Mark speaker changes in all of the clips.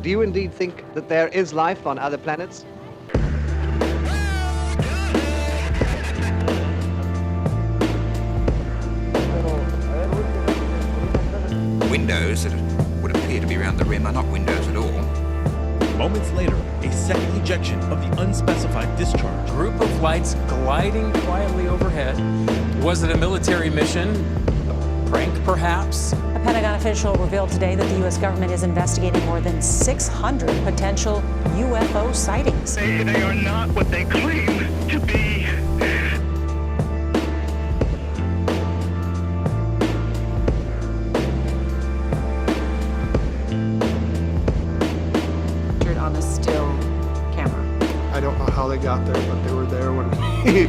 Speaker 1: Do you indeed think that there is life on other planets?
Speaker 2: Windows that would appear to be around the rim are not windows at all.
Speaker 3: Moments later, a second ejection of the unspecified discharge.
Speaker 4: Group of lights gliding quietly overhead. Was it a military mission? A prank, perhaps?
Speaker 5: A Pentagon official revealed today that the U.S. government is investigating more than 600 potential UFO sightings.
Speaker 6: They are not what they claim to be.
Speaker 7: On a still camera.
Speaker 8: I don't know how they got there, but they were there when we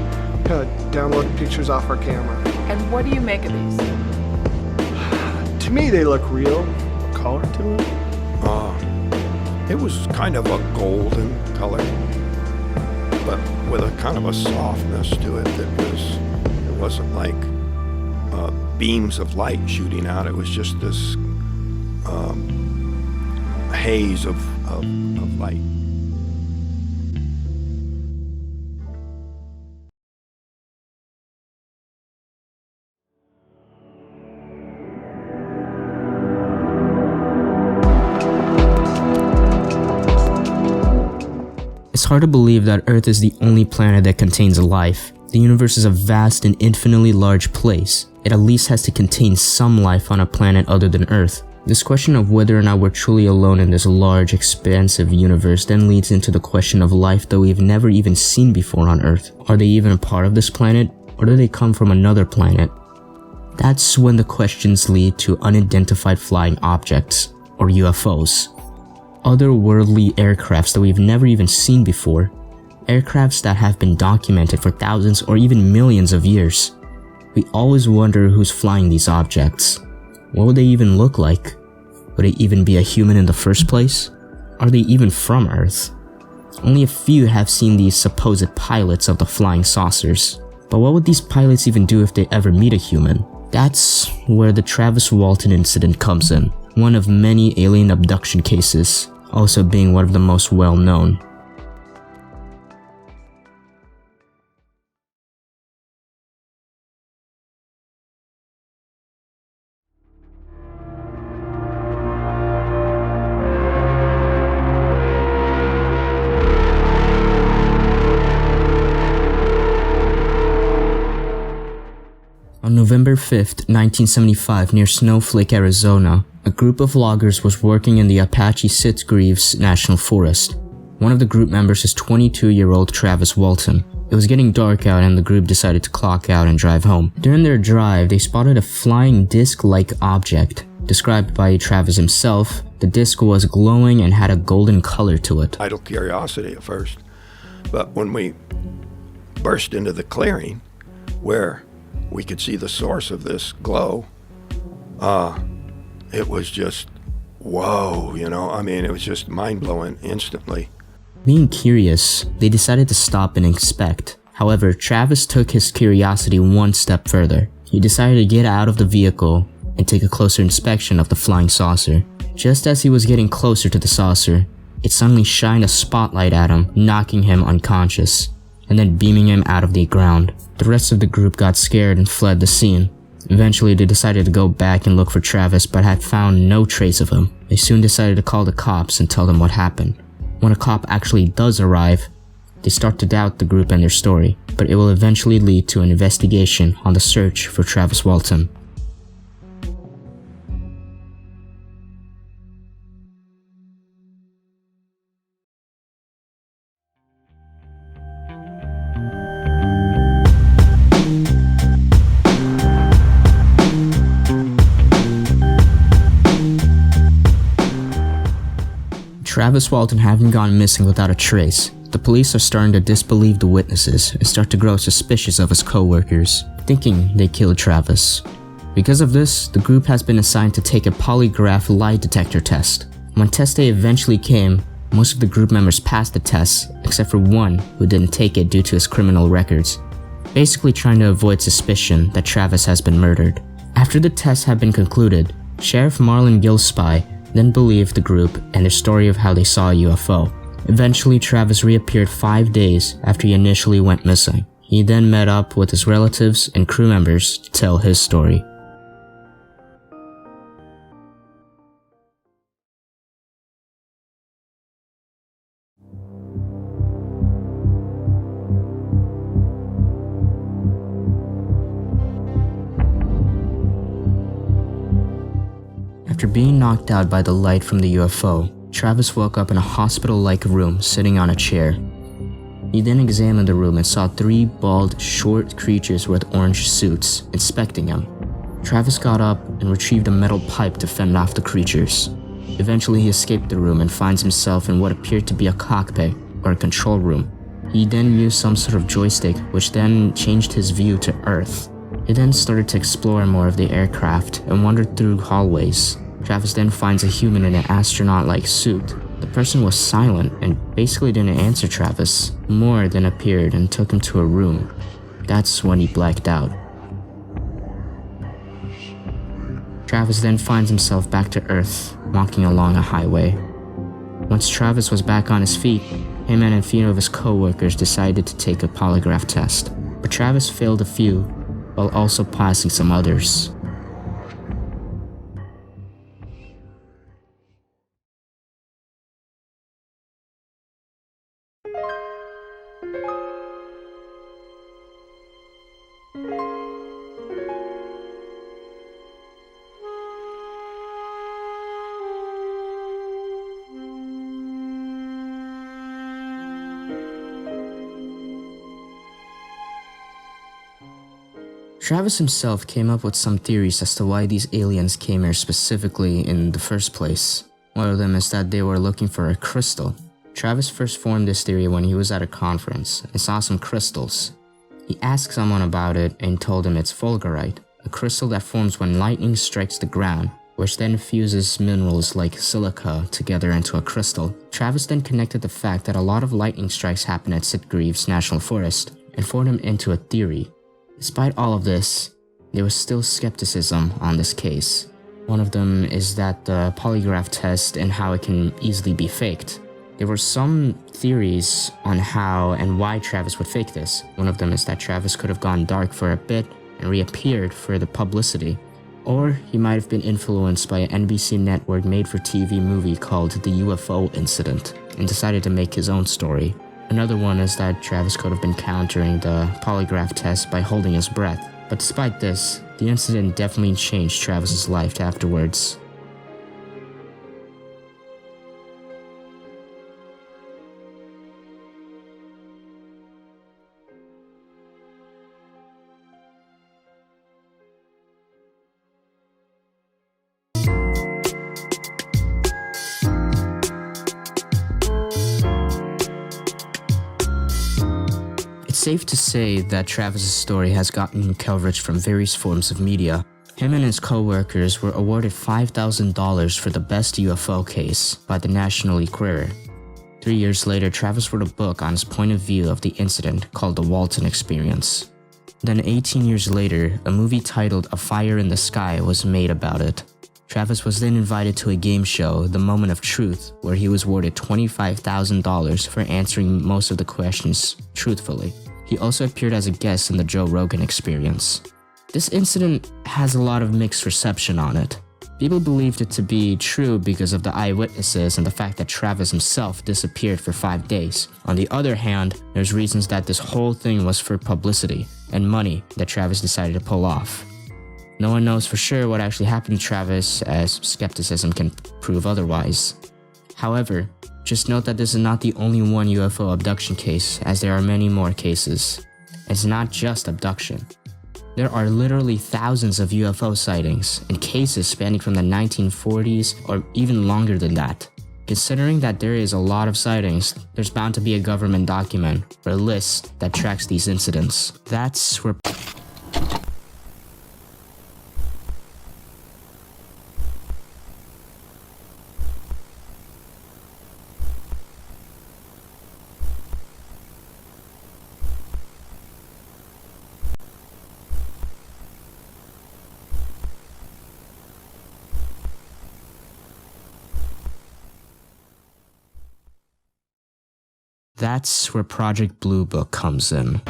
Speaker 8: downloaded pictures off our camera.
Speaker 7: And what do you make of these?
Speaker 8: To me, they look real. A color to it.
Speaker 9: It was kind of a golden color, but with a kind of a softness to it it wasn't like beams of light shooting out. It was just this haze of light.
Speaker 10: It's hard to believe that Earth is the only planet that contains life. The universe is a vast and infinitely large place. It at least has to contain some life on a planet other than Earth. This question of whether or not we're truly alone in this large, expansive universe then leads into the question of life that we've never even seen before on Earth. Are they even a part of this planet, or do they come from another planet? That's when the questions lead to unidentified flying objects, or UFOs. Otherworldly aircrafts that we've never even seen before. Aircrafts that have been documented for thousands or even millions of years. We always wonder who's flying these objects. What would they even look like? Would it even be a human in the first place? Are they even from Earth? Only a few have seen these supposed pilots of the flying saucers. But what would these pilots even do if they ever meet a human? That's where the Travis Walton incident comes in, one of many alien abduction cases, also being one of the most well-known. On November 5th, 1975, near Snowflake, Arizona, a group of loggers was working in the Apache Sitgreaves National Forest. One of the group members is 22-year-old Travis Walton. It was getting dark out and the group decided to clock out and drive home. During their drive, they spotted a flying disc-like object. Described by Travis himself, the disc was glowing and had a golden color to it.
Speaker 9: Idle curiosity at first, but when we burst into the clearing where we could see the source of this glow, it was just, whoa, I mean, it was just mind-blowing instantly.
Speaker 10: Being curious, they decided to stop and inspect. However, Travis took his curiosity one step further. He decided to get out of the vehicle and take a closer inspection of the flying saucer. Just as he was getting closer to the saucer, it suddenly shined a spotlight at him, knocking him unconscious, and then beaming him out of the ground. The rest of the group got scared and fled the scene. Eventually, they decided to go back and look for Travis, but had found no trace of him. They soon decided to call the cops and tell them what happened. When a cop actually does arrive, they start to doubt the group and their story, but it will eventually lead to an investigation on the search for Travis Walton. Travis Walton having gone missing without a trace, the police are starting to disbelieve the witnesses and start to grow suspicious of his co-workers, thinking they killed Travis. Because of this, the group has been assigned to take a polygraph lie detector test. When test day eventually came, most of the group members passed the test, except for one who didn't take it due to his criminal records, basically trying to avoid suspicion that Travis has been murdered. After the test had been concluded, Sheriff Marlon Gillespie then believed the group and their story of how they saw a UFO. Eventually, Travis reappeared 5 days after he initially went missing. He then met up with his relatives and crew members to tell his story. After being knocked out by the light from the UFO, Travis woke up in a hospital-like room sitting on a chair. He then examined the room and saw 3 bald, short creatures with orange suits inspecting him. Travis got up and retrieved a metal pipe to fend off the creatures. Eventually, he escaped the room and finds himself in what appeared to be a cockpit or a control room. He then used some sort of joystick, which then changed his view to Earth. He then started to explore more of the aircraft and wandered through hallways. Travis then finds a human in an astronaut-like suit. The person was silent and basically didn't answer Travis. More then appeared and took him to a room. That's when he blacked out. Travis then finds himself back to Earth, walking along a highway. Once Travis was back on his feet, him and a few of his co-workers decided to take a polygraph test, but Travis failed a few, while also passing some others. Travis himself came up with some theories as to why these aliens came here specifically in the first place. One of them is that they were looking for a crystal. Travis first formed this theory when he was at a conference and saw some crystals. He asked someone about it and told him it's fulgurite, a crystal that forms when lightning strikes the ground, which then fuses minerals like silica together into a crystal. Travis then connected the fact that a lot of lightning strikes happen at Sitgreaves National Forest and formed him into a theory. Despite all of this, there was still skepticism on this case. One of them is that the polygraph test and how it can easily be faked. There were some theories on how and why Travis would fake this. One of them is that Travis could have gone dark for a bit and reappeared for the publicity. Or he might have been influenced by an NBC network made-for-TV movie called The UFO Incident and decided to make his own story. Another one is that Travis could have been countering the polygraph test by holding his breath. But despite this, the incident definitely changed Travis's life afterwards. It's safe to say that Travis's story has gotten coverage from various forms of media. Him and his co-workers were awarded $5,000 for the best UFO case by the National Enquirer. 3 years later, Travis wrote a book on his point of view of the incident called The Walton Experience. Then 18 years later, a movie titled A Fire in the Sky was made about it. Travis was then invited to a game show, The Moment of Truth, where he was awarded $25,000 for answering most of the questions truthfully. He also appeared as a guest in the Joe Rogan Experience. This incident has a lot of mixed reception on it. People believed it to be true because of the eyewitnesses and the fact that Travis himself disappeared for 5 days. On the other hand, there's reasons that this whole thing was for publicity and money that Travis decided to pull off. No one knows for sure what actually happened to Travis, as skepticism can prove otherwise. However, just note that this is not the only one UFO abduction case, as there are many more cases. It's not just abduction. There are literally thousands of UFO sightings and cases spanning from the 1940s or even longer than that. Considering that there is a lot of sightings, there's bound to be a government document or a list that tracks these incidents. That's where That's where Project Blue Book comes in.